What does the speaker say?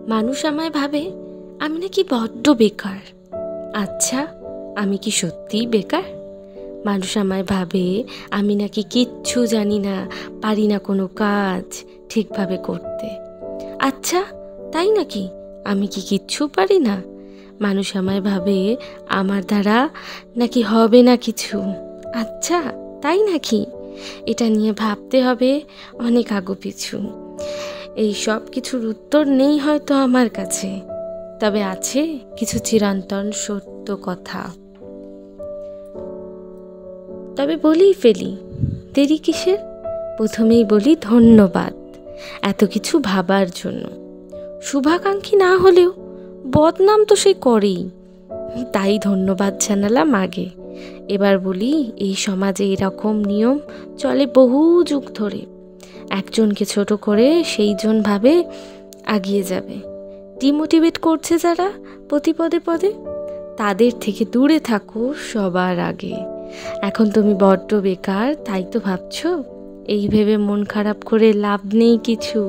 মানুষ আমায় ভাবে আমি নাকি বড্ড বেকার। আচ্ছা, আমি কি সত্যিই বেকার? মানুষ আমায় ভাবে আমি নাকি কিচ্ছু জানি না, পারি না কোনো কাজ ঠিকভাবে করতে। আচ্ছা, তাই নাকি? আমি কি কিচ্ছু পারি না? মানুষ আমায় ভাবে আমার দ্বারা নাকি হবে না কিছু। আচ্ছা, তাই নাকি? এটা নিয়ে ভাবতে হবে অনেক আগুপিছু। এই সব কিছুর উত্তর নেই হয়তো আমার কাছে, তবে আছে কিছু চিরন্তন সত্য কথা। তবে বলেই ফেলি, দেরি কিসের? প্রথমেই বলি ধন্যবাদ এত কিছু ভাবার জন্য। শুভাকাঙ্ক্ষী না হলেও বদনাম তো সে করেই, তাই ধন্যবাদ জানালাম আগে। এবার বলি, এই সমাজে এরকম নিয়ম চলে বহু যুগ ধরে। একজনকে ছোট করে সেই জন ভাবে এগিয়ে যাবে। ডিমোটিভেট করছে যারা প্রতি পদে পদে, তাদের থেকে দূরে থাকো সবার আগে। এখন তুমি বড্ড বেকার, তাই তো ভাবছো? এই ভেবে মন খারাপ করে লাভ নেই কিছু।